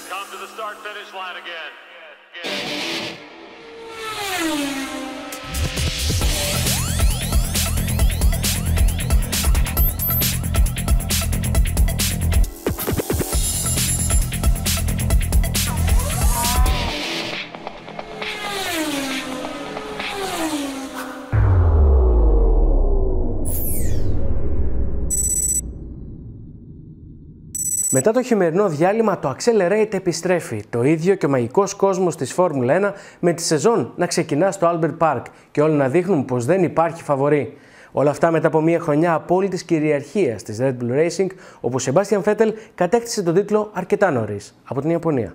come to the start-finish line again. Μετά το χειμερινό διάλειμμα, το Accelerate επιστρέφει. Το ίδιο και ο μαγικός κόσμος της Φόρμουλα 1 με τη σεζόν να ξεκινά στο Albert Park και όλοι να δείχνουν πως δεν υπάρχει φαβορί. Όλα αυτά μετά από μια χρονιά απόλυτης κυριαρχίας της Red Bull Racing, όπου ο Sebastian Vettel κατέκτησε τον τίτλο αρκετά νωρίς από την Ιαπωνία.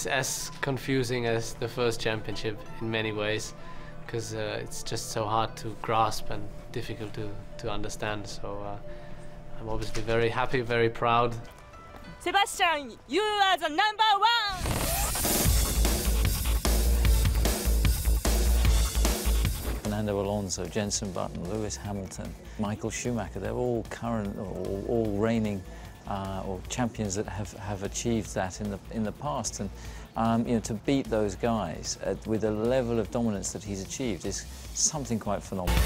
It's as confusing as the first championship in many ways, because it's just so hard to grasp and difficult to understand. So I'm obviously very happy, very proud. Sebastian, you are the number one! Fernando Alonso, Jenson Button, Lewis Hamilton, Michael Schumacher, they're all current or all reigning or champions that have achieved that in the past, and you know, to beat those guys with the level of dominance that he's achieved is something quite phenomenal.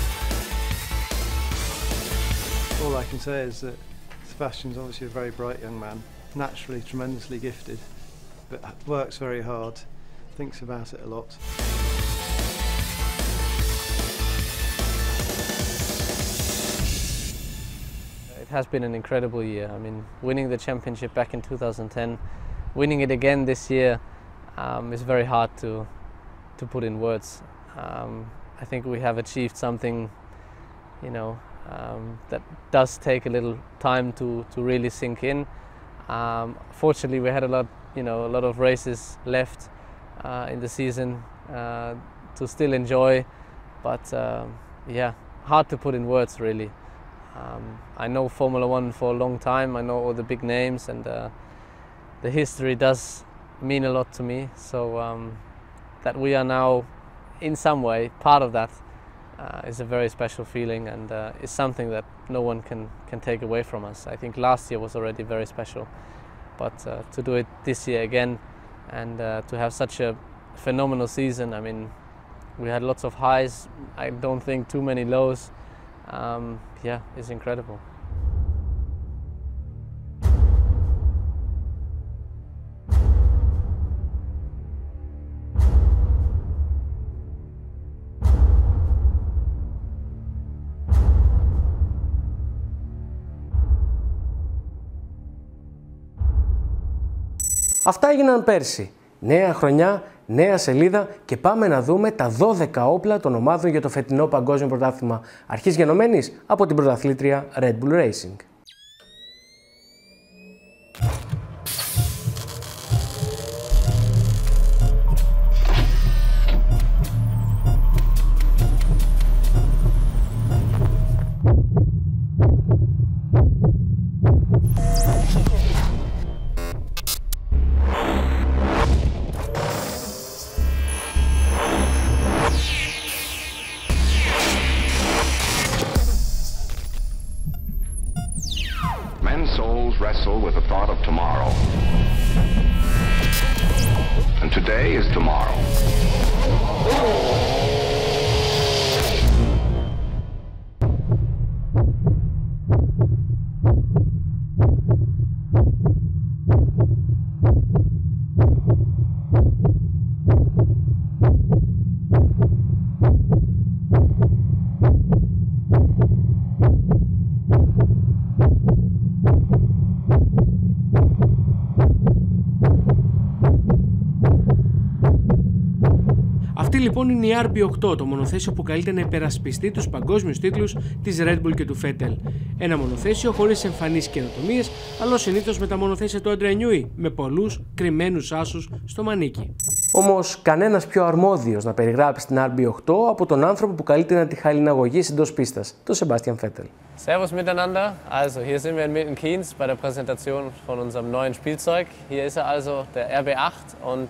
All I can say is that Sebastian's obviously a very bright young man, naturally tremendously gifted, but works very hard, thinks about it a lot. It has been an incredible year. I mean, winning the championship back in 2010, winning it again this year is very hard to put in words. I think we have achieved something, you know, that does take a little time to really sink in. Fortunately, we had a lot of races left in the season to still enjoy, but yeah, hard to put in words really. I know Formula 1 for a long time, I know all the big names, and the history does mean a lot to me, so that we are now in some way part of that is a very special feeling, and is something that no one can take away from us. I think last year was already very special, but to do it this year again and to have such a phenomenal season. I mean, we had lots of highs, I don't think too many lows. Yeah, it's incredible. Αυτά έγιναν πέρσι. Νέα χρονιά, νέα σελίδα και πάμε να δούμε τα 12 όπλα των ομάδων για το φετινό παγκόσμιο πρωτάθλημα αρχής γενομένης από την πρωταθλήτρια Red Bull Racing. λοιπόν είναι η RB8, το μονοθέσιο που καλείται να υπερασπιστεί τους παγκόσμιους τίτλους της Red Bull και του Vettel. Ένα μονοθέσιο χωρίς εμφανείς καινοτομίες, αλλά συνήθως με τα μονοθέσια του Adrian Newey, με πολλούς κρυμμένους άσους στο μανίκι. Όμως κανένας πιο αρμόδιος να περιγράψει την RB8 από τον άνθρωπο που καλείται να τη χαλιναγωγήσει εντός πίστας, τον Sebastian Vettel. Servus miteinander. Also hier sind wir in Milton-Keynes bei der Präsentation von unserem neuen Spielzeug. Hier ist er also, der RB8, und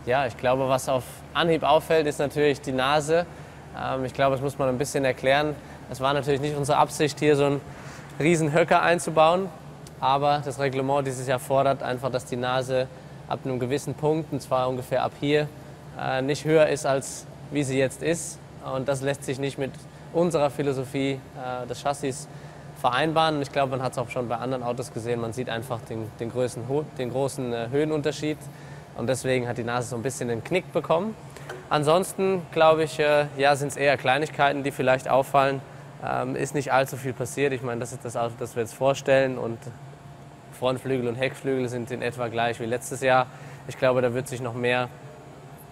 ja, ich glaube, was auf Anhieb auffällt, ist natürlich die Nase. Ich glaube, das muss man ein bisschen erklären. Es war natürlich nicht unsere Absicht, hier so einen riesen Höcker einzubauen, aber das Reglement dieses Jahr fordert einfach, dass die Nase ab einem gewissen Punkt, und zwar ungefähr ab hier, nicht höher ist, als wie sie jetzt ist. Und das lässt sich nicht mit unserer Philosophie des Chassis vereinbaren. Und ich glaube, man hat es auch schon bei anderen Autos gesehen, man sieht einfach den großen Höhenunterschied. Und deswegen hat die Nase so ein bisschen den Knick bekommen. Ansonsten glaube ich, ja, sind es eher Kleinigkeiten, die vielleicht auffallen. Ist nicht allzu viel passiert. Ich meine, das ist das Auto, das wir jetzt vorstellen, und Frontflügel und Heckflügel sind in etwa gleich wie letztes Jahr. Ich glaube, da wird sich noch mehr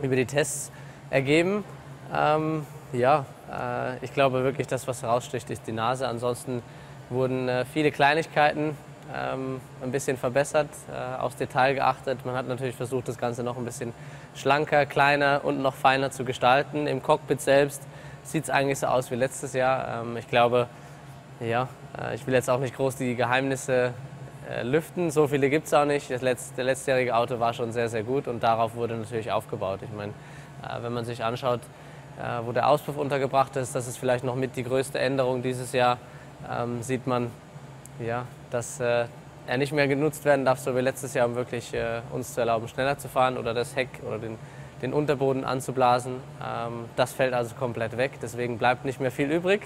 über die Tests ergeben. Ich glaube wirklich, das, was heraussticht, ist die Nase. Ansonsten wurden viele Kleinigkeiten ein bisschen verbessert, aufs Detail geachtet. Man hat natürlich versucht, das Ganze noch ein bisschen schlanker, kleiner und noch feiner zu gestalten. Im Cockpit selbst sieht es eigentlich so aus wie letztes Jahr. Ich glaube, ja, ich will jetzt auch nicht groß die Geheimnisse lüften. So viele gibt es auch nicht. Der letztjährige Auto war schon sehr, sehr gut, und darauf wurde natürlich aufgebaut. Ich meine, wenn man sich anschaut, wo der Auspuff untergebracht ist, das ist vielleicht noch mit die größte Änderung dieses Jahr, sieht man, ja, dass er nicht mehr genutzt werden darf, so wie letztes Jahr, um wirklich uns zu erlauben, schneller zu fahren oder das Heck oder den Unterboden anzublasen. Das fällt also komplett weg, deswegen bleibt nicht mehr viel übrig.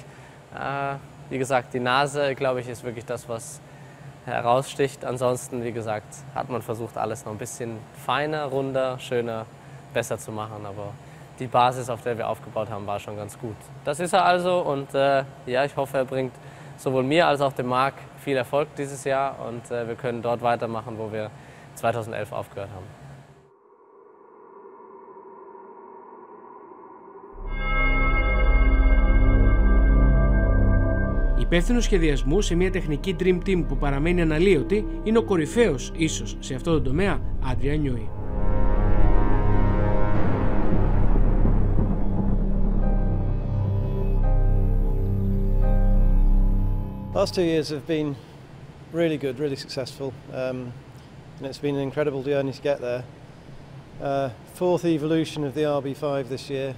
Wie gesagt, die Nase, glaube ich, ist wirklich das, was heraussticht. Ansonsten, wie gesagt, hat man versucht, alles noch ein bisschen feiner, runder, schöner, besser zu machen, aber die Basis, auf der wir aufgebaut haben, war schon ganz gut. Das ist er also, und ja, ich hoffe, er bringt sowohl mir als auch dem Marc viel Erfolg dieses Jahr, und wir können dort weitermachen, wo wir 2011 aufgehört haben. Υπεύθυνος σχεδιασμού σε μια τεχνική Dream Team που παραμένει αναλύωτη είναι ο κορυφαίος, ίσως σε αυτό το τομέα, Adrian Newey. Last 2 years have been really good, really successful, and it's been an incredible journey to get there. Fourth evolution of the RB5 this year,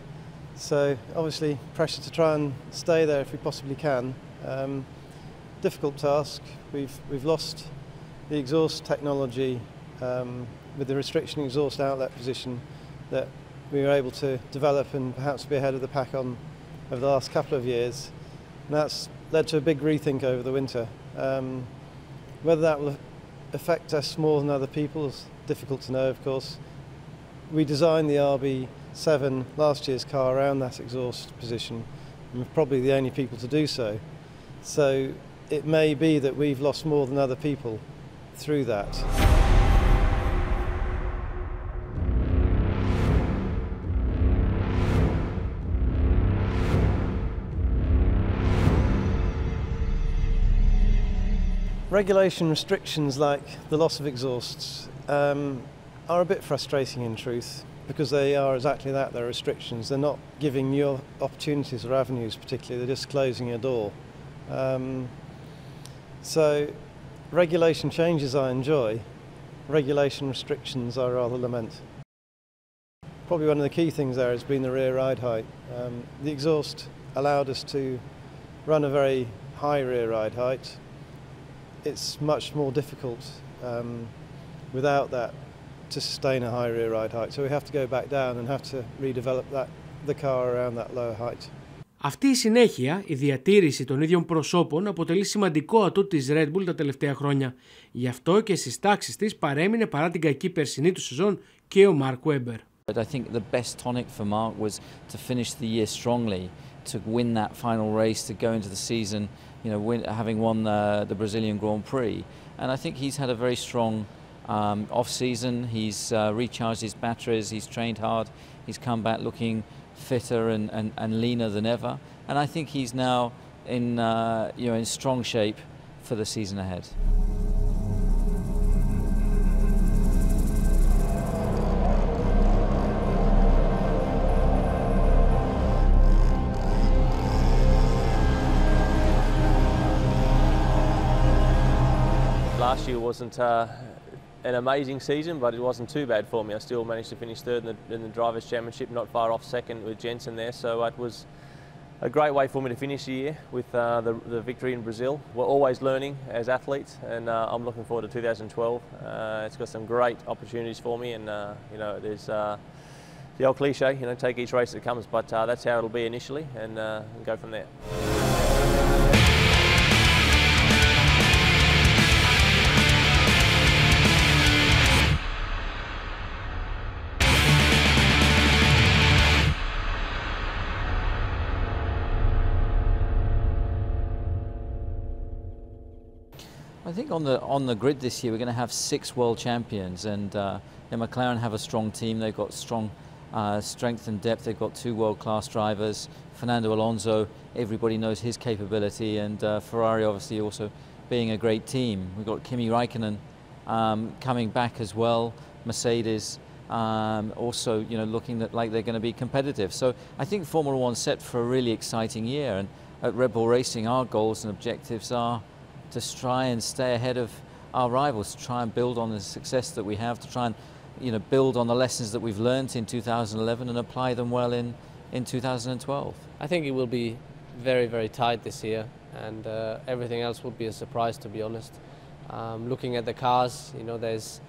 so obviously pressure to try and stay there if we possibly can. Difficult task. We've lost the exhaust technology with the restriction exhaust outlet position that we were able to develop and perhaps be ahead of the pack on over the last couple of years. And that's led to a big rethink over the winter. Whether that will affect us more than other people is difficult to know, of course. We designed the RB7, last year's car, around that exhaust position, and we're probably the only people to do so. So it may be that we've lost more than other people through that. Regulation restrictions like the loss of exhausts are a bit frustrating in truth, because they are exactly that, they're restrictions. They're not giving new opportunities or avenues particularly, they're just closing a door. So regulation changes I enjoy, regulation restrictions I rather lament. Probably one of the key things there has been the rear ride height. The exhaust allowed us to run a very high rear ride height. It's much more difficult without that to sustain a high rear ride height. So we have to go back down and have to redevelop the car around that lower height. Αυτή η συνέχεια, η διατήρηση των ίδιων προσώπων, αποτελεί σημαντικό ατού της Red Bull τα τελευταία χρόνια. Γι' αυτό και στις τάξεις της παρέμεινε παρά την κακή περσινή του σεζόν και ο Mark Webber. I think the best tonic for Mark was to finish the year strongly, to win that final race, to go into the season, having won the Brazilian Grand Prix. And I think he's had a very strong Off-season, he's recharged his batteries, he's trained hard, he's come back looking fitter and leaner than ever. And I think he's now in strong shape for the season ahead. Last year wasn't an amazing season, but it wasn't too bad for me. I still managed to finish third in the Drivers' Championship, not far off second with Jensen there, so it was a great way for me to finish the year with the victory in Brazil. We're always learning as athletes, and I'm looking forward to 2012. It's got some great opportunities for me, and there's the old cliche, take each race that comes, but that's how it'll be initially, and go from there. I think on the grid this year we're going to have 6 world champions, and McLaren have a strong team. They've got strong strength and depth. They've got 2 world-class drivers. Fernando Alonso, everybody knows his capability, and Ferrari obviously also being a great team. We've got Kimi Raikkonen coming back as well. Mercedes also looking like they're going to be competitive. So I think Formula One's set for a really exciting year, and at Red Bull Racing our goals and objectives are to try and stay ahead of our rivals, to try and build on the success that we have, to try and build on the lessons that we've learnt in 2011 and apply them well in 2012. I think it will be very, very tight this year, and everything else will be a surprise, to be honest. Looking at the cars, there's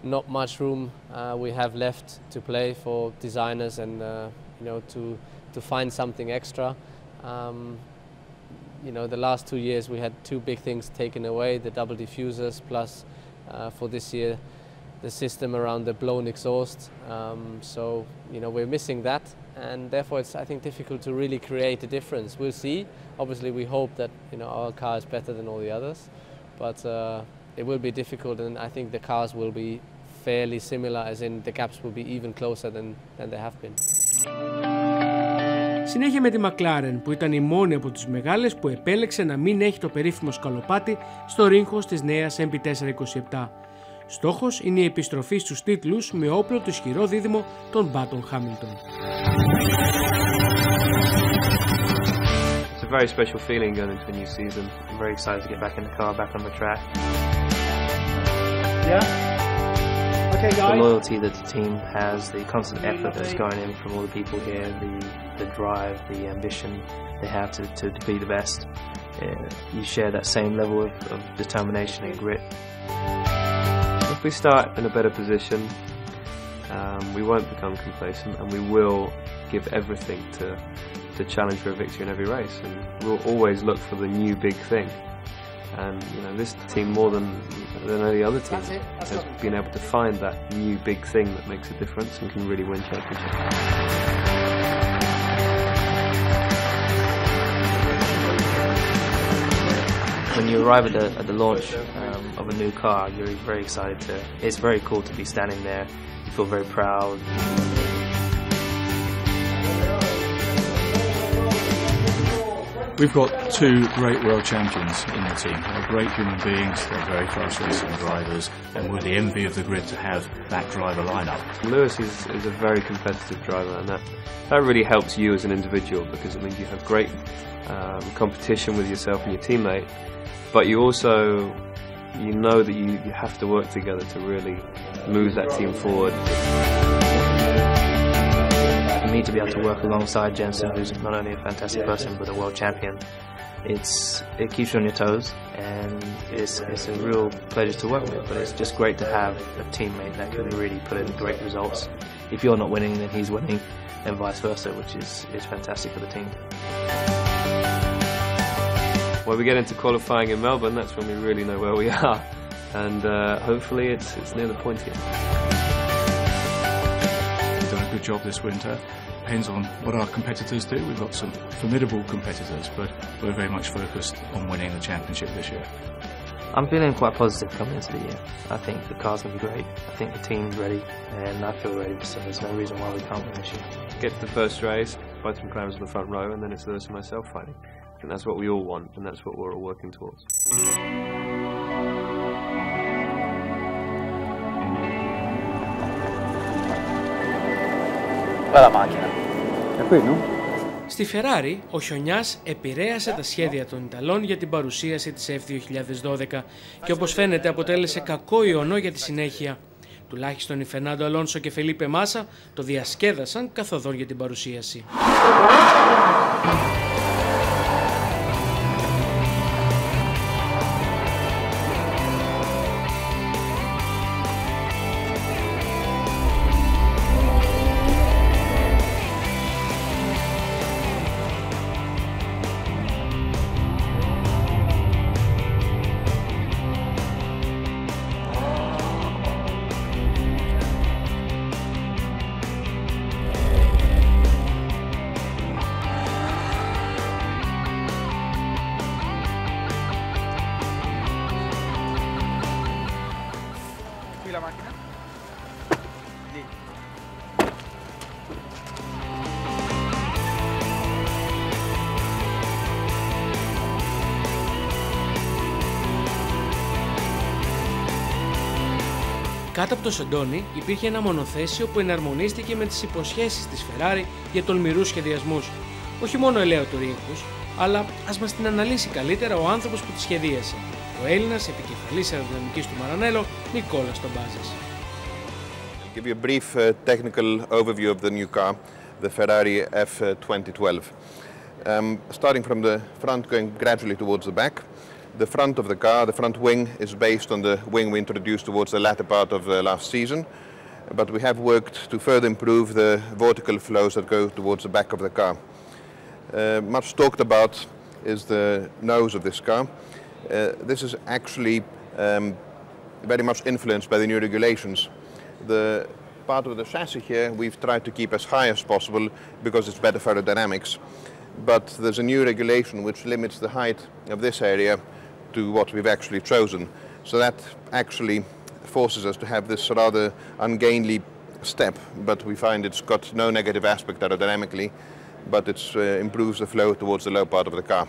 not much room we have left to play for designers and to find something extra. The last 2 years we had 2 big things taken away, the double diffusers, plus for this year the system around the blown exhaust. So we're missing that, and therefore it's, I think, difficult to really create a difference. We'll see. Obviously we hope that our car is better than all the others, but it will be difficult, and I think the cars will be fairly similar, as in the gaps will be even closer than they have been. Συνέχεια με τη McLaren, που ήταν η μόνη από τις μεγάλες που επέλεξε να μην έχει το περίφημο σκαλοπάτι στο ρίγχος της νέας MP427. Στόχος είναι η επιστροφή στους τίτλους με όπλο το ισχυρό δίδυμο των Button-Hamilton. It's a very special feeling going into a new season. I'm very excited to get back in the car, back on the track. Yeah. Okay, the loyalty that the team has, the constant effort that's going in from all the people here, the drive, the ambition they have to be the best. You share that same level of determination and grit. If we start in a better position, we won't become complacent, and we will give everything to challenge for a victory in every race, and we'll always look for the new big thing. And this team, more than any other team, has been able to find that new big thing that makes a difference and can really win championships. When you arrive at the launch of a new car, you're very excited to. It's very cool to be standing there. You feel very proud. We've got 2 great world champions in the team. They're great human beings, they're very close racing drivers, and we're the envy of the grid to have that driver lineup. Lewis is a very competitive driver, and that really helps you as an individual, because it means you have great competition with yourself and your teammate, but you also know that you have to work together to really move that team forward. For me to be able to work alongside Jensen, who's not only a fantastic person but a world champion, it keeps you on your toes, and it's a real pleasure to work with. But it's just great to have a teammate that can really put in great results. If you're not winning, then he's winning, and vice versa, which is fantastic for the team. When we get into qualifying in Melbourne, that's when we really know where we are, and hopefully it's near the point here. We've done a good job this winter. Depends on what our competitors do. We've got some formidable competitors, but we're very much focused on winning the championship this year. I'm feeling quite positive coming into the year. I think the car's going to be great. I think the team's ready, and I feel ready, so there's no reason why we can't win this year. Get to the first race, fight some crowds in the front row, and then it's Lewis and myself fighting. I think that's what we all want, and that's what we're all working towards. Bella macchina. E qui, no? Στη Ferrari, ο χιονιάς επηρέασε τα σχέδια των Ιταλών για την παρουσίαση της F2012 και όπως φαίνεται αποτέλεσε κακό ιονό για τη συνέχεια. Τουλάχιστον οι Φερνάντο Αλόνσο και Φελίπε Μάσα το διασκέδασαν καθοδόν για την παρουσίαση. Κάτω από το σεντόνι υπήρχε ένα μονοθέσιο που εναρμονίστηκε με τις υποσχέσεις της Ferrari για τολμηρούς σχεδιασμούς. Όχι μόνο ελαιοτουρήχους, αλλά ας μας την αναλύσει καλύτερα ο άνθρωπος που τη σχεδίασε, ο Έλληνας επικεφαλής αεροδυναμικής του Μαρανέλο, Νικόλας Τομπάζης. I'll give you a brief technical overview of the new car, the Ferrari F2012. Starting from the front, going gradually towards the back. The front of the car, the front wing, is based on the wing we introduced towards the latter part of last season, but we have worked to further improve the vertical flows that go towards the back of the car. Much talked about is the nose of this car. This is actually very much influenced by the new regulations. The part of the chassis here we've tried to keep as high as possible because it's better for aerodynamics, but there's a new regulation which limits the height of this area to what we've actually chosen. So that actually forces us to have this rather ungainly step, but we find it's got no negative aspect aerodynamically, but it improves the flow towards the low part of the car.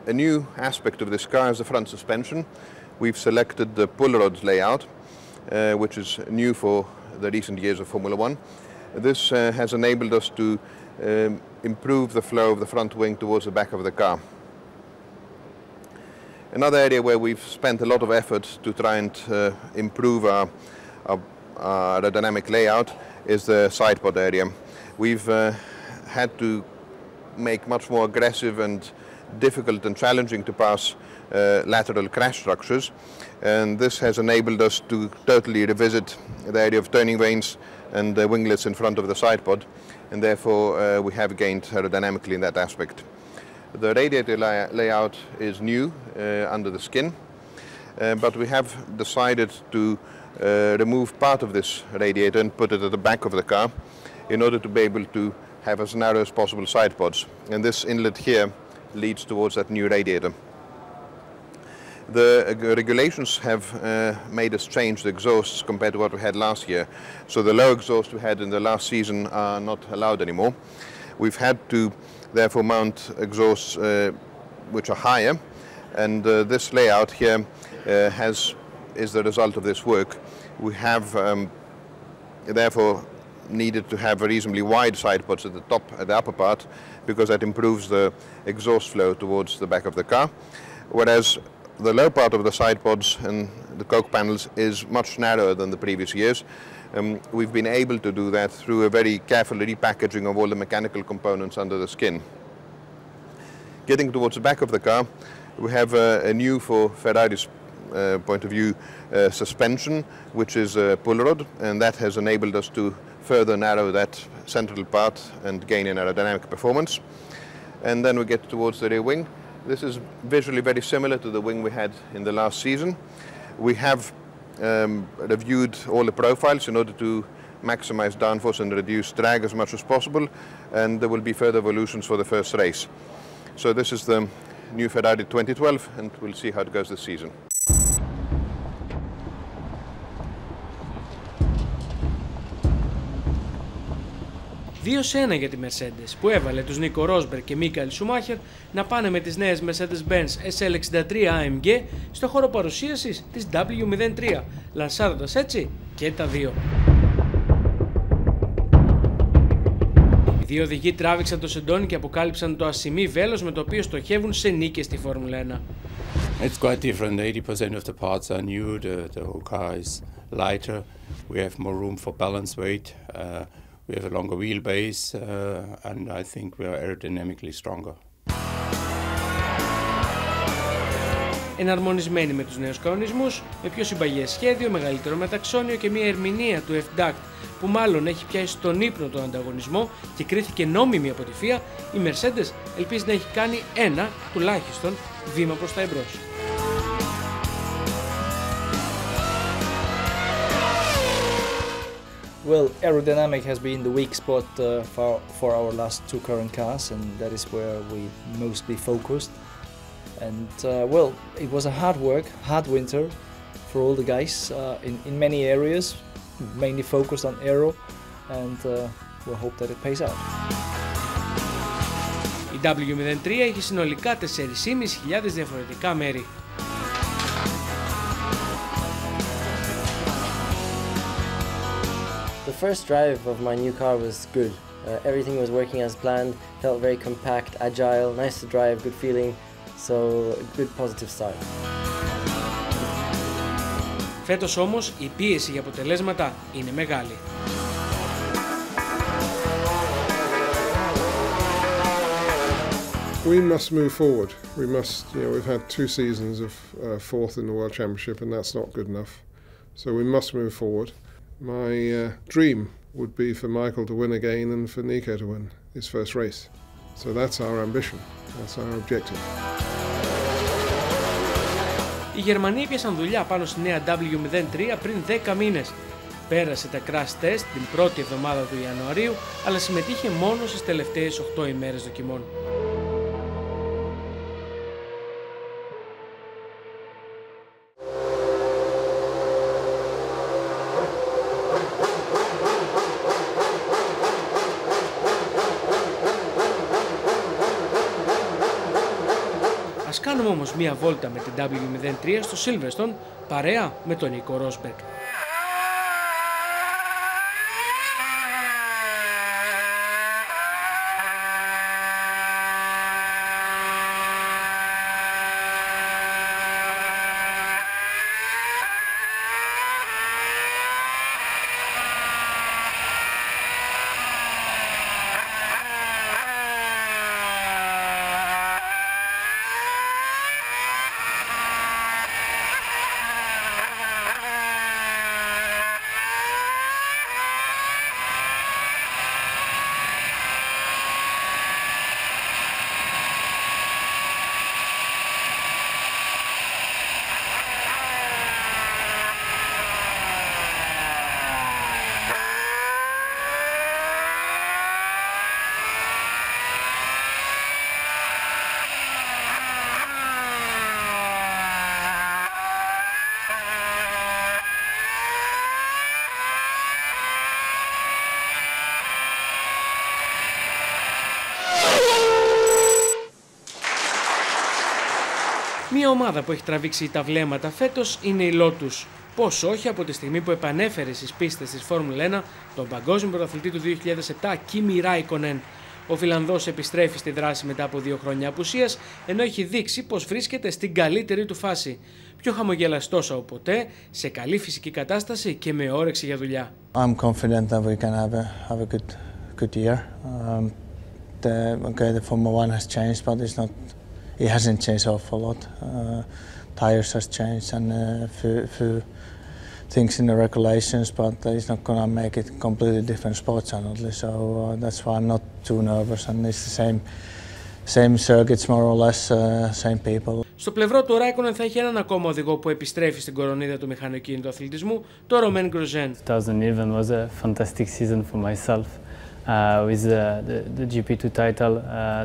A new aspect of this car is the front suspension. We've selected the pull rod layout, which is new for the recent years of Formula One. This has enabled us to improve the flow of the front wing towards the back of the car. Another area where we've spent a lot of effort to try and improve our aerodynamic layout is the side pod area. We've had to make much more aggressive and difficult and challenging to pass lateral crash structures, and this has enabled us to totally revisit the area of turning vanes and the winglets in front of the side pod, and therefore we have gained aerodynamically in that aspect. The radiator layout is new under the skin, but we have decided to remove part of this radiator and put it at the back of the car in order to be able to have as narrow as possible side pods, and this inlet here leads towards that new radiator. The regulations have made us change the exhausts compared to what we had last year. So the low exhaust we had in the last season are not allowed anymore. We've had to therefore mount exhausts which are higher, and this layout here is the result of this work. We have therefore needed to have a reasonably wide side pods at the top, at the upper part, because that improves the exhaust flow towards the back of the car, whereas the low part of the side pods and the coke panels is much narrower than the previous years. We've been able to do that through a very careful repackaging of all the mechanical components under the skin. Getting towards the back of the car, we have a new, for Ferrari's point of view, suspension, which is a pull rod, and that has enabled us to further narrow that central part and gain in aerodynamic performance. And then we get towards the rear wing. This is visually very similar to the wing we had in the last season. We have reviewed all the profiles in order to maximize downforce and reduce drag as much as possible, and there will be further evolutions for the first race. So this is the new Ferrari 2012 and we'll see how it goes this season. Δύο σε ένα για τη Mercedes που έβαλε τους Νίκο Ρόσμπεργκ και Μίκαελ Σουμάχερ να πάνε με τις νέες Mercedes-Benz SL63 AMG στο χώρο παρουσίασης της W03, λανσάροντας έτσι και τα δύο. Οι δύο οδηγοί τράβηξαν το σεντόνι και αποκάλυψαν το ασημί βέλος με το οποίο στοχεύουν σε νίκες στη Φόρμουλα 1. It's quite different. 80% of the parts are new. The whole car is lighter. We have more room for balance weight. We have a longer wheelbase, and I think we are aerodynamically stronger. Εναρμονισμένοι με τους νέους κανονισμούς, με πιο συμπαγές σχέδιο, μεγαλύτερο μεταξώνιο και μια ερμηνεία του FDACT που μάλλον έχει πιάσει στον ύπνο τον ανταγωνισμό και κρίθηκε νόμιμη από τη FIA, η Mercedes ελπίζει να έχει κάνει ένα, τουλάχιστον, βήμα προς τα εμπρός. Well, aerodynamic has been the weak spot for our last two current cars, and that is where we mostly focused. And well, it was a hard winter for all the guys in many areas, mainly focused on aero, and we'll hope that it pays out. Η W03 έχει συνολικά 4.500 διαφορετικά μέρη. The first drive of my new car was good. Everything was working as planned, felt very compact, agile, nice to drive, good feeling, so a good positive start. Φέτος όμως η πίεση για αποτελέσματα είναι μεγάλη. We must move forward. We must, we've had 2 seasons of fourth in the World Championship and that's not good enough. So we must move forward. My dream would be for Michael to win again and for Nico to win his first race. So that's our ambition, that's our objective. Οι Γερμανοί έπιασαν δουλειά πάνω στη νέα W03 πριν 10 μήνες. Πέρασε τα crash test την πρώτη εβδομάδα του Ιανουαρίου, αλλά συμμετείχε μόνο στις τελευταίες 8 ημέρες δοκιμών. Ας κάνουμε όμως μία βόλτα με την W03 στο Silverstone, παρέα με τον Νίκο Ρόσμπεργκ. Μια ομάδα που έχει τραβήξει τα βλέμματα φέτος είναι η Lotus. Πώς όχι από τη στιγμή που επανέφερε στις πίστες της Φόρμουλα 1 τον παγκόσμιο πρωταθλητή του 2007 Kimi Räikkönen. Ο Φιλανδός επιστρέφει στη δράση μετά από 2 χρόνια απουσίας, ενώ έχει δείξει πως βρίσκεται στην καλύτερη του φάση. Πιο χαμογελαστός από ποτέ, σε καλή φυσική κατάσταση και με όρεξη για δουλειά. I'm confident that we can have a good year. The Formula 1 has changed, but it hasn't changed awful lot. Tires has changed and a few things in the regulations, but it's not gonna make it completely different sports honestly. So that's why I'm not too nervous, and it's the same circuits more or less, same people. Στο πλευρό του Ράικονεν θα έχει έναν ακόμα οδηγό που επιστρέφει στην κορονίδα του μηχανοκίνητου αθλητισμού, το Romain Grosjean. 2011 was a fantastic season for myself. with the GP2 title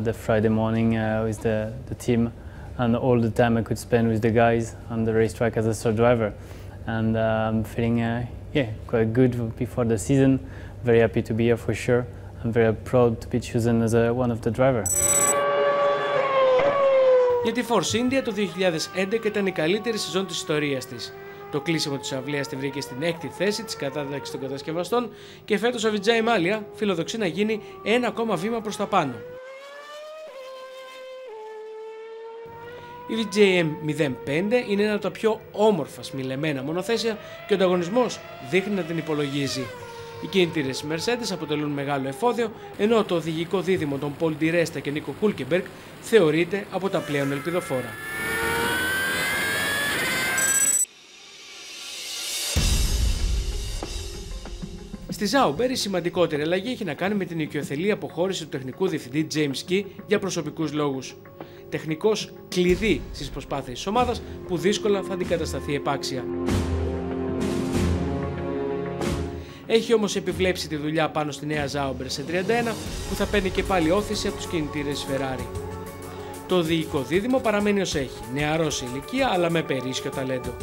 the Friday morning with the team, and all the time I could spend with the guys on the racetrack as a third driver. And I'm feeling quite good before the season. Very happy to be here for sure. I'm very proud to be chosen as one of the drivers. Για τη Force India το 2011 ήταν η καλύτερη σεζόν της ιστορίας της. Το κλείσιμο της αυλαίας τη βρήκε στην 6η θέση της κατάταξης των κατασκευαστών και φέτος ο Vijay Mallya φιλοδοξεί να γίνει ένα ακόμα βήμα προς τα πάνω. Η VJM-05 είναι ένα από τα πιο όμορφα σμιλεμένα μονοθέσια και ο ανταγωνισμός δείχνει να την υπολογίζει. Οι κινητήρες Mercedes αποτελούν μεγάλο εφόδιο, ενώ το οδηγικό δίδυμο των Paul Di Resta και Nico Hülkenberg θεωρείται από τα πλέον ελπιδοφόρα. Στη Sauber η σημαντικότερη αλλαγή έχει να κάνει με την οικειοθελή αποχώρηση του τεχνικού διευθυντή James Key για προσωπικούς λόγους. Τεχνικός κλειδί στις προσπάθειες της ομάδας που δύσκολα θα αντικατασταθεί επάξια. Έχει όμως επιβλέψει τη δουλειά πάνω στη νέα Sauber σε 31 που θα παίρνει και πάλι όθηση από τους κινητήρες Ferrari. Το οδηγικό δίδυμο παραμένει ως έχει, νεαρός σε ηλικία αλλά με περίσσιο ταλέντο.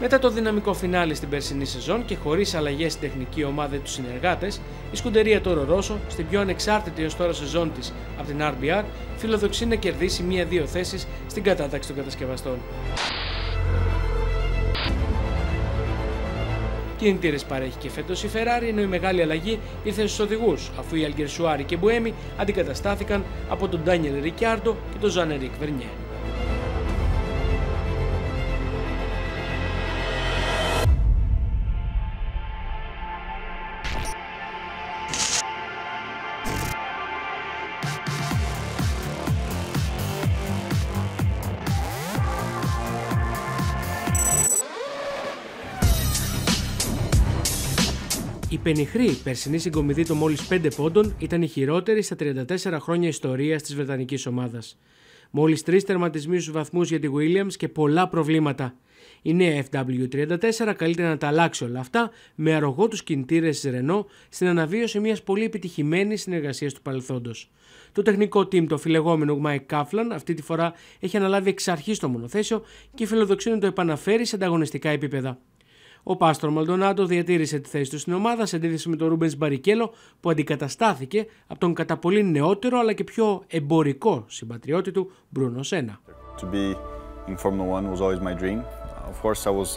Μετά το δυναμικό φινάλε στην περσινή σεζόν και χωρίς αλλαγές στην τεχνική ομάδα του συνεργάτες, η σκουντερία Toro Rosso, στην πιο ανεξάρτητη ως τώρα σεζόν της από την RBR, φιλοδοξεί να κερδίσει 1-2 θέσεις στην κατάταξη των κατασκευαστών. Κινητήρες παρέχει και φέτος η Ferrari, ενώ η μεγάλη αλλαγή ήρθε στους οδηγούς, αφού οι Αλγκερσουάρη και Μπουέμι αντικαταστάθηκαν από τον Ντάνιελ Ρικιάρντο και τον Ζαν-Ερικ Βερνιέ. Η πενιχρή περσινή συγκομιδή των μόλις 5 πόντων ήταν η χειρότερη στα 34 χρόνια ιστορίας της βρετανικής ομάδας. Μόλις 3 τερματισμοί στους βαθμούς για τη Williams και πολλά προβλήματα. Η νέα FW34 καλείται να τα αλλάξει όλα αυτά με αρρωγό τους κινητήρες της Renault στην αναβίωση μιας πολύ επιτυχημένης συνεργασίας του παρελθόντος. Το τεχνικό team, το φιλεγόμενο Mike Kaplan, αυτή τη φορά έχει αναλάβει εξ αρχής το μονοθέσιο και φιλοδοξεί να το επαναφέρει σε ανταγωνιστικά επίπεδα. Ο Πάστορ Μαλντονάντο διατήρησε τη θέση του στην ομάδα σε αντίθεση με τον Ρούμπενς Μπαρικέλο που αντικαταστάθηκε από τον κατά πολύ νεότερο αλλά και πιο εμπορικό συμπατριώτη του Μπρούνο Σένα. To be in Formula 1 was always my dream. Of course I was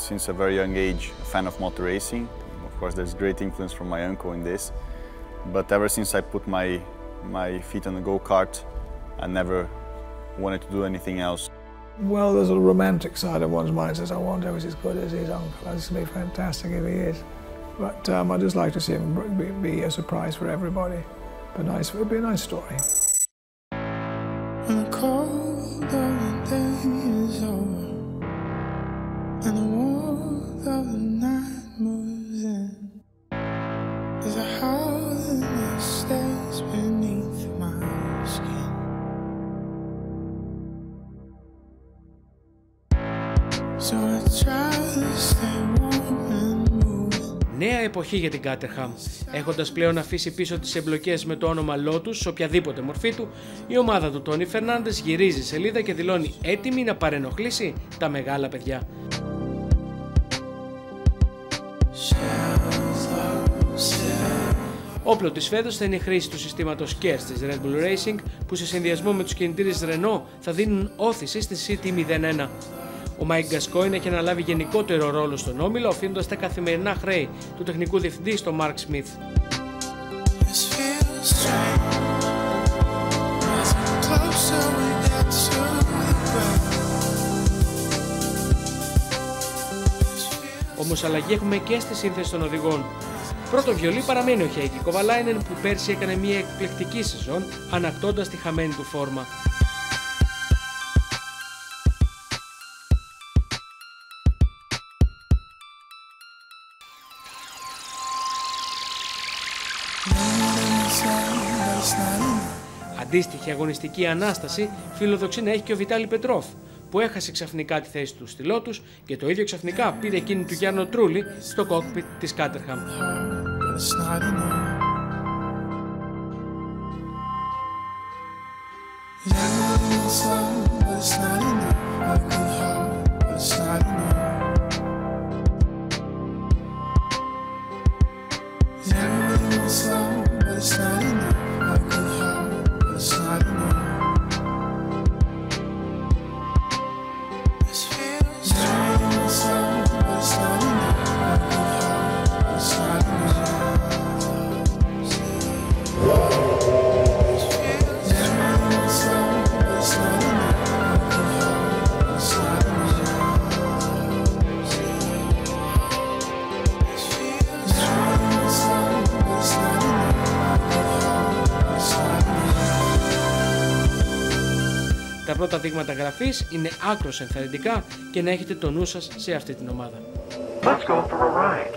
since a very young age a fan of motor racing. Of course there's great influence from my uncle in this. But ever since I put my feet on the go-kart I never wanted to do anything else. Well, there's a romantic side of one's mind says, I want to be as good as his uncle. It's going to be fantastic if he is. But I'd just like to see him be a surprise for everybody. It'd be a nice story. When the cold of the day is over and the warmth of the night moves in, there's a howling that stays beneath my skin. So I try to stay warm and moving. Νέα εποχή για την Caterham. Έχοντας πλέον αφήσει πίσω τις εμπλοκές με το όνομα Lotus σε οποιαδήποτε μορφή του, η ομάδα του Τόνι Φερνάντες γυρίζει σελίδα και δηλώνει έτοιμη να παρενοχλήσει τα μεγάλα παιδιά. Όπλο της φέτος θα είναι η χρήση του συστήματος KERS της Red Bull Racing που σε συνδυασμό με τους κινητήρες Renault θα δίνουν όθηση στη CT01. Ο Mike Gascoigne έχει αναλάβει γενικότερο ρόλο στον όμιλο, οφείλοντας τα καθημερινά χρέη του τεχνικού διευθυντή στο Mark Smith. Όμως αλλαγή έχουμε και στη σύνθεση των οδηγών. Πρώτο βιολί παραμένει ο Heikki Kovalainen που πέρσι έκανε μια εκπληκτική σεζόν ανακτώντας τη χαμένη του φόρμα. Αντίστοιχη αγωνιστική ανάσταση φιλοδοξεί να έχει και ο Βιτάλη Πετρόφ, που έχασε ξαφνικά τη θέση του στη Lotus και το ίδιο ξαφνικά πήρε εκείνη του Γιάννο Τρούλη στο κόκπιτ της Caterham. Τα πρώτα δείγματα γραφής είναι άκρως ενθαρρυντικά και να έχετε το νου σας σε αυτή την ομάδα. Let's go for a ride.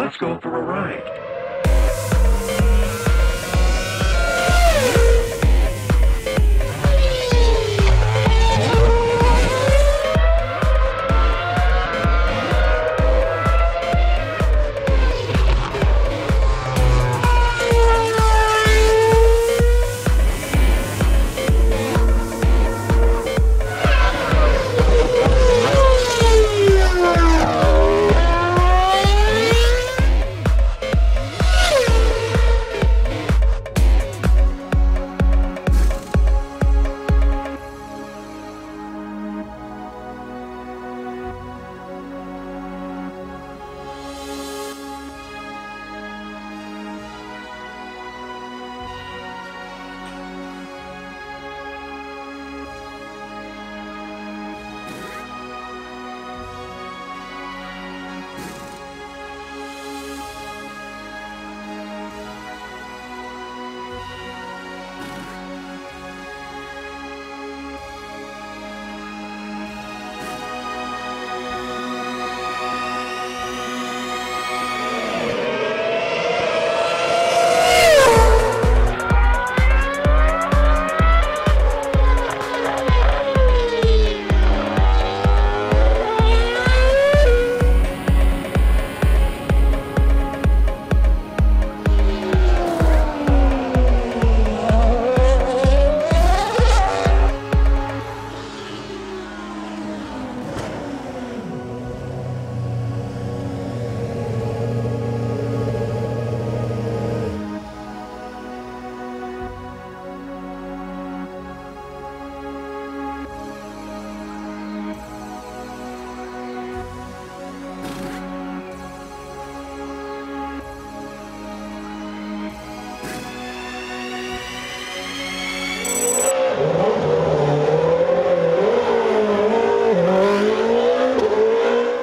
Let's go for a ride.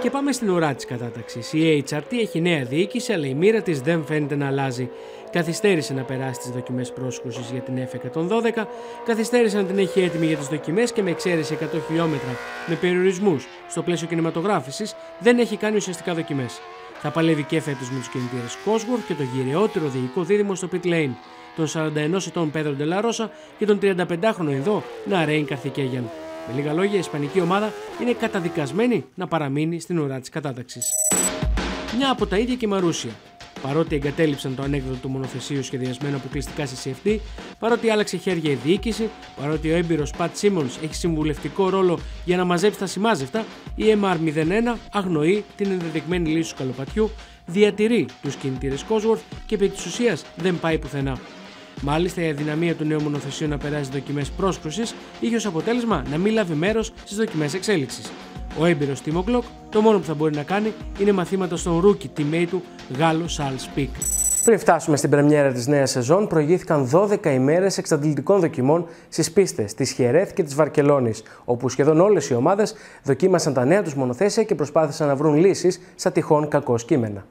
Και πάμε στην ουρά της κατάταξης. Η HRT έχει νέα διοίκηση, αλλά η μοίρα της δεν φαίνεται να αλλάζει. Καθυστέρησε να περάσει τις δοκιμές πρόσκρουσης για την F112, καθυστέρησε να την έχει έτοιμη για τις δοκιμές και με εξαίρεση 100 χιλιόμετρα με περιορισμούς στο πλαίσιο κινηματογράφησης δεν έχει κάνει ουσιαστικά δοκιμές. Θα παλεύει και φέτος με τους κινητήρες Cosworth και το γυρεότερο διοικητικό δίδυμο στο pit lane, τον 41 ετών Πέδρο Ντελαρώσα και τον 35χρονο Ινδό Ναρέιν Καρθικέγιαν. Με λίγα λόγια, η ισπανική ομάδα είναι καταδικασμένη να παραμείνει στην ουρά της κατάταξης. Μια από τα ίδια και η Μαρούσια. Παρότι εγκατέλειψαν το ανέκδοτο μονοθεσίο σχεδιασμένο αποκλειστικά στη CFD, παρότι άλλαξε χέρια η διοίκηση, παρότι ο έμπειρος Πατ Σίμονς έχει συμβουλευτικό ρόλο για να μαζέψει τα σημάζευτα, η MR01 αγνοεί την ενδεδειγμένη λύση του σκαλοπατιού, διατηρεί τους κινητήρες Cosworth και επί της ουσίας δεν πάει πουθενά. Μάλιστα, η αδυναμία του νέου μονοθεσίου να περάσει δοκιμές πρόσκρουσης είχε ως αποτέλεσμα να μην λάβει μέρος στις δοκιμές εξέλιξης. Ο έμπειρος Timo Glock το μόνο που θα μπορεί να κάνει είναι μαθήματα στον rookie teammate του Γάλλο Charles Pic. Πριν φτάσουμε στην πρεμιέρα της νέας σεζόν, προηγήθηκαν 12 ημέρες εξαντλητικών δοκιμών στις πίστες της Χερέθ και της Βαρκελόνης, όπου σχεδόν όλες οι ομάδες δοκίμασαν τα νέα τους μονοθέσια και προσπάθησαν να βρουν λύσεις στα τυχόν κακώς κείμενα.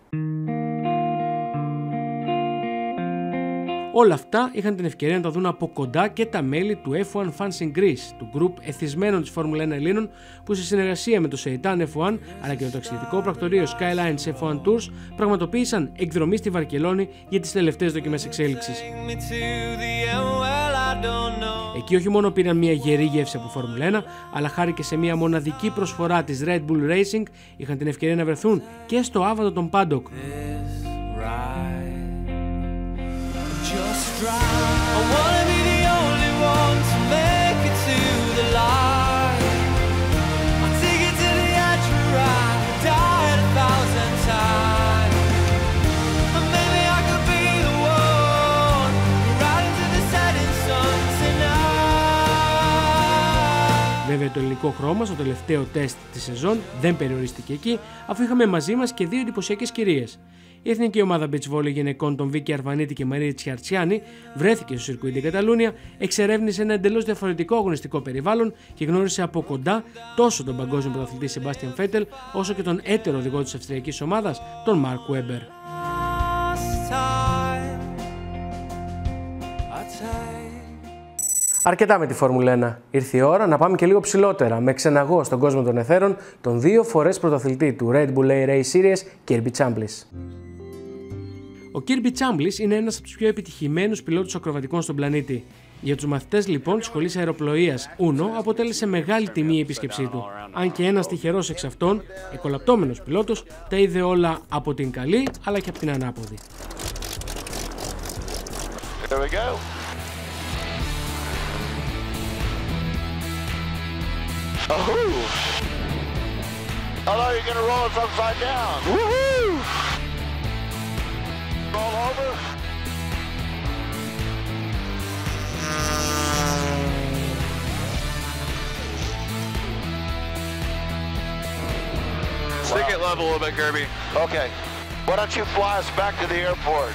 Όλα αυτά είχαν την ευκαιρία να τα δουν από κοντά και τα μέλη του F1 Fans in Greece, του γκρουπ εθισμένων της Φόρμουλα 1 Ελλήνων, που σε συνεργασία με το Seitan F1 αλλά και το ταξιδιωτικό πρακτορείο Skylines F1 Tours πραγματοποίησαν εκδρομή στη Βαρκελόνη για τις τελευταίες δοκιμές εξέλιξης. Εκεί όχι μόνο πήραν μια γερή γεύση από Φόρμουλα 1, αλλά χάρη και σε μια μοναδική προσφορά της Red Bull Racing είχαν την ευκαιρία να βρεθούν και στο άβατο των Paddock. Βέβαια το ελληνικό χρώμα στο τελευταίο τεστ της σεζόν δεν περιορίστηκε εκεί, αφού είχαμε μαζί μας και δύο εντυπωσιακές κυρίες. Η εθνική ομάδα beach volley γυναικών των Βίκη Αρβανίτη και Μαρία Τσιαρτσιάνη βρέθηκε στο Σιρκουίτι Καταλούνια, εξερεύνησε ένα εντελώς διαφορετικό αγωνιστικό περιβάλλον και γνώρισε από κοντά τόσο τον παγκόσμιο πρωταθλητή Sebastian Vettel όσο και τον έτερο οδηγό της αυστριακής ομάδας, τον Mark Webber. Αρκετά με τη Φόρμουλα 1. Ήρθε η ώρα να πάμε και λίγο ψηλότερα, με ξεναγώ στον κόσμο των εθέρων, τον 2 φορές πρωταθλητή του Red Bull A Race Series, Kirby Chambliss. Ο Kirby Chambliss είναι ένας από τους πιο επιτυχημένους πιλότους ακροβατικών στον πλανήτη. Για τους μαθητές λοιπόν της σχολής αεροπλοείας UNO αποτέλεσε μεγάλη τιμή η επίσκεψή του. Αν και ένας τυχερός εξ αυτών, εκολαπτώμενος πιλότος, τα είδε όλα από την καλή αλλά και από την ανάποδη. Here we go. Oh! Oh no, you're gonna roll us upside down. Woohoo! Roll over. Stick it level a little bit, Kirby. Okay. Why don't you fly us back to the airport?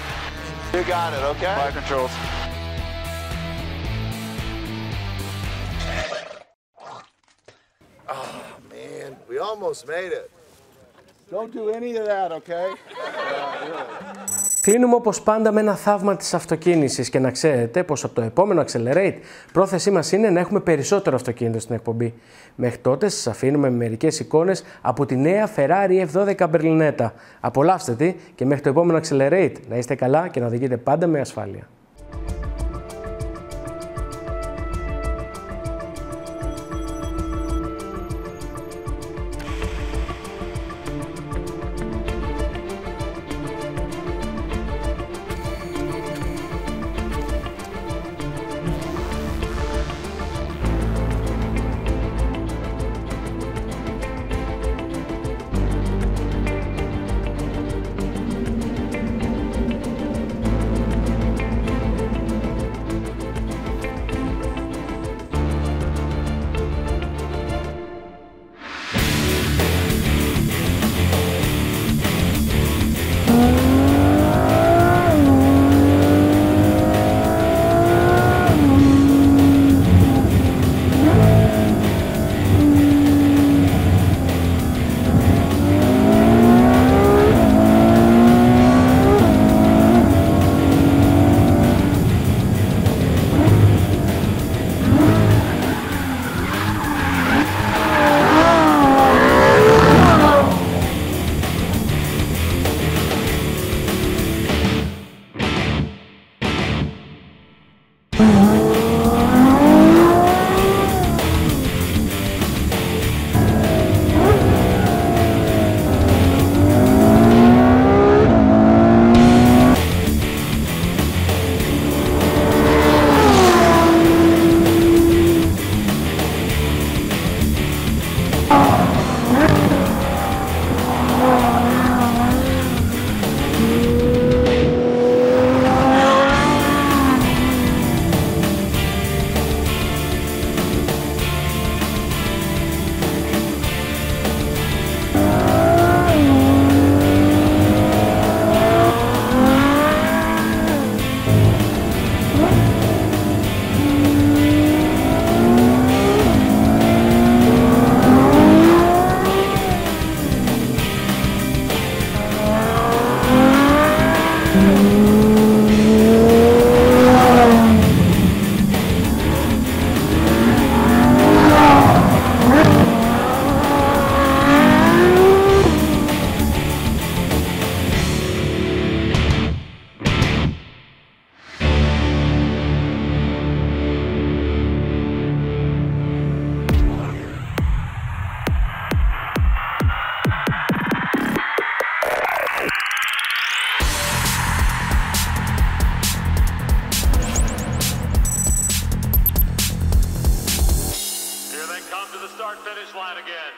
You got it, okay? Flight controls. We almost made it. Don't do any of that, okay? Κλείνουμε όπως πάντα με ένα θαύμα της αυτοκίνησης και να ξέρετε πως από το επόμενο Accelerate πρόθεσή μας είναι να έχουμε περισσότερο αυτοκίνητο στην εκπομπή. Μέχρι τότε σας αφήνουμε με μερικές εικόνες από τη νέα Ferrari F12 Berlinetta. Απολαύστε τη και μέχρι το επόμενο Accelerate να είστε καλά και να οδηγείτε πάντα με ασφάλεια. the start-finish line again.